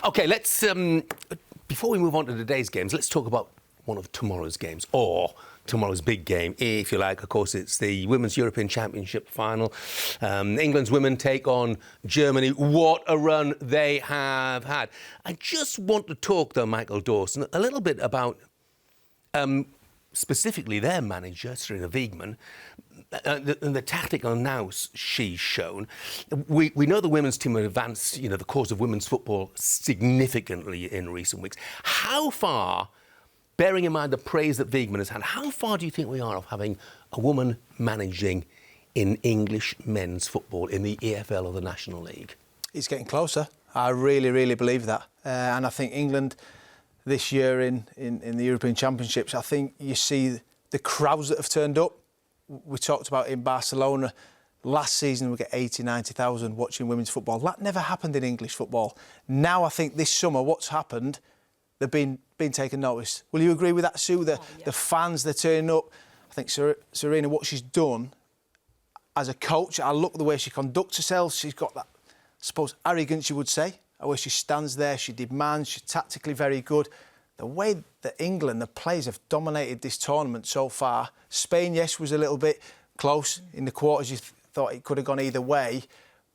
OK, let's, before we move on to today's games, let's talk about one of tomorrow's games, or tomorrow's big game, if you like. Of course, it's the Women's European Championship final. England's women take on Germany. What a run they have had. I just want to talk, though, Michael Dawson, a little bit about specifically their manager, Sarina Wiegman, the tactical nous she's shown. We know the women's team have advanced, the course of women's football significantly in recent weeks. How far, bearing in mind the praise that Wiegman has had, how far do you think we are of having a woman managing in English men's football in the EFL or the National League? It's getting closer. I really, really believe that. And I think England this year in the European Championships, I think you see the crowds that have turned up. We talked about in Barcelona last season, we get 80, 90,000 watching women's football. That never happened in English football. Now I think this summer what's happened, they've been taken notice. Will you agree with that, Sue? The fans, they're turning up. I think Sarina, what she's done as a coach, I look at the way she conducts herself. She's got that, I suppose, arrogance, you would say, where she stands there, she demands, she's tactically very good. The way that England, the players have dominated this tournament so far. Spain, yes, was a little bit close in the quarters. You thought it could have gone either way,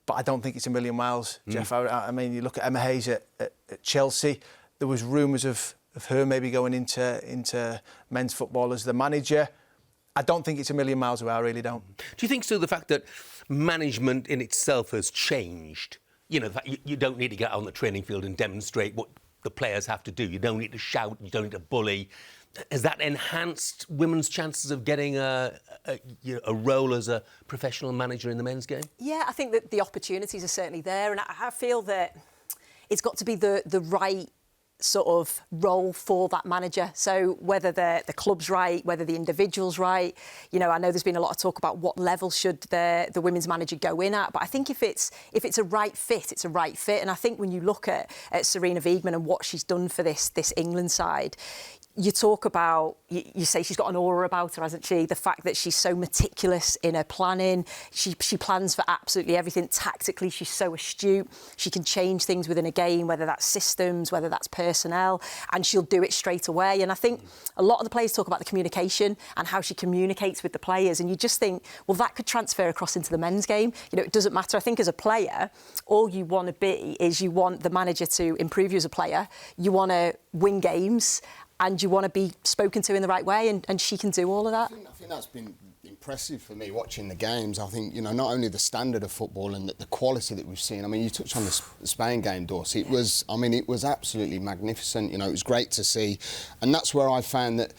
but I don't think it's a million miles, Jeff. I mean, you look at Emma Hayes at Chelsea. There was rumours of her maybe going into men's football as the manager. I don't think it's a million miles away. I really don't. Do you think so? The fact that management in itself has changed. The fact you don't need to get out on the training field and demonstrate what the players have to do. You don't need to shout. You don't need to bully. Has that enhanced women's chances of getting a role as a professional manager in the men's game? Yeah, I think that the opportunities are certainly there, and I feel that it's got to be the right sort of role for that manager. So whether the club's right, whether the individual's right, I know there's been a lot of talk about what level should the women's manager go in at, but I think if it's a right fit, it's a right fit. And I think when you look at Sarina Wiegman and what she's done for this England side, you talk about, you say she's got an aura about her, hasn't she? The fact that she's so meticulous in her planning. She plans for absolutely everything. Tactically, she's so astute. She can change things within a game, whether that's systems, whether that's personnel, and she'll do it straight away. And I think a lot of the players talk about the communication and how she communicates with the players. And you just think, well, that could transfer across into the men's game. It doesn't matter. I think as a player, all you want to be is you want the manager to improve you as a player. You want to win games. And you want to be spoken to in the right way, and she can do all of that. I think that's been impressive for me watching the games. I think, not only the standard of football and the quality that we've seen. I mean, you touched on the Spain game, Dorsey. It was absolutely magnificent. It was great to see. And that's where I found that,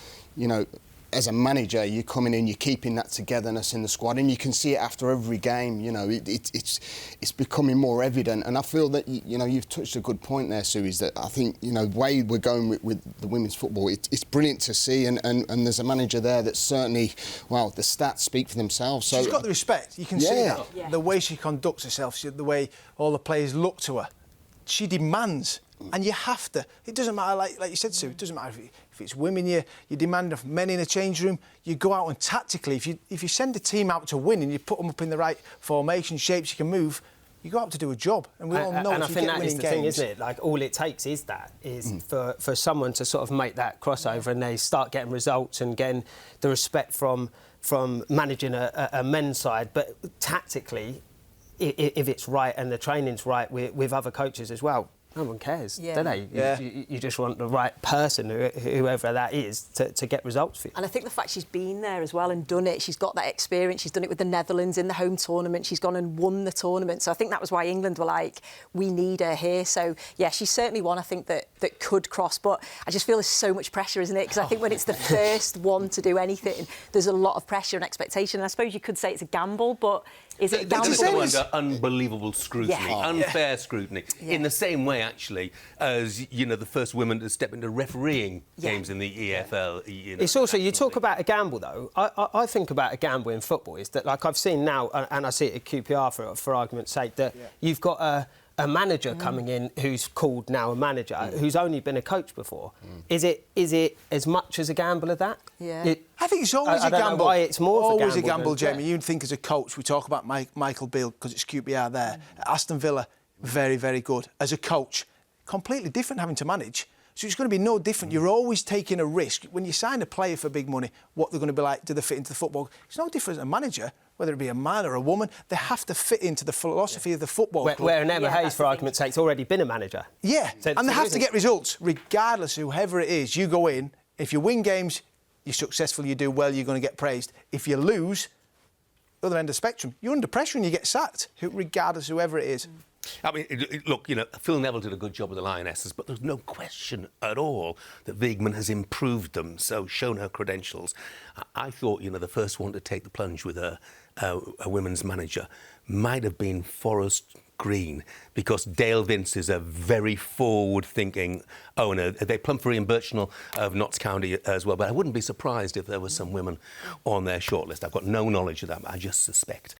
as a manager, you're coming in, you're keeping that togetherness in the squad, and you can see it after every game. It's becoming more evident, and I feel that you've touched a good point there, Sue. Is that I think the way we're going with the women's football, it's brilliant to see, and there's a manager there that certainly, well, the stats speak for themselves. So she's got the respect. You can see that the way she conducts herself, the way all the players look to her. She demands. And you have to. It doesn't matter, like you said, Sue, it doesn't matter if it's women you demand of men in a change room. You go out and tactically, if you send a team out to win and you put them up in the right formation, shapes, you can move, you go out to do a job. And we all know and if I you think get that winning is the games... thing, isn't it? Like, all it takes is for someone to sort of make that crossover and they start getting results and getting the respect from managing a men's side. But tactically, if it's right and the training's right with other coaches as well, no one cares, do they? Yeah. You just want the right person, whoever that is, to get results for you. And I think the fact she's been there as well and done it, she's got that experience. She's done it with the Netherlands in the home tournament. She's gone and won the tournament. So I think that was why England were like, we need her here. So, yeah, she's certainly one, I think, that could cross. But I just feel there's so much pressure, isn't it? Because I think when it's the first one to do anything, there's a lot of pressure and exptation. And I suppose you could say it's a gamble, but... Is it under unbelievable scrutiny, unfair scrutiny, in the same way, actually, as, the first women to step into refereeing games in the EFL. It's also, you talk about a gamble, though. I think about a gamble in football is that, like I've seen now, and I see it at QPR for argument's sake, that you've got a manager coming in who's called now a manager, who's only been a coach before. Is it as much as a gamble of that? Yeah. I think it's always a gamble. I don't know why it's more always of a gamble, Jamie. You'd think as a coach, we talk about Michael Beale because it's QPR there. Aston Villa, very, very good. As a coach, completely different having to manage. So it's going to be no different. You're always taking a risk. When you sign a player for big money, what they're going to be like, do they fit into the football? It's no different as a manager, whether it be a man or a woman. They have to fit into the philosophy of the football club. Where an Emma Yeah, Hayes, that's for the argument's sake, has already been a manager. Yeah, So and they have to isn't- get results, regardless of whoever it is. You go in, if you win games, you're successful, you do well, you're going to get praised. If you lose, other end of the spectrum, you're under pressure and you get sacked, regardless of whoever it is. I mean, look, Phil Neville did a good job with the Lionesses, but there's no question at all that Wiegman has improved them, so shown her credentials. I thought, the first one to take the plunge with a women's manager might have been Forest Green, because Dale Vince is a very forward-thinking owner. They plumb for Ian Birchnell of Notts County as well, but I wouldn't be surprised if there were some women on their shortlist. I've got no knowledge of that, but I just suspect.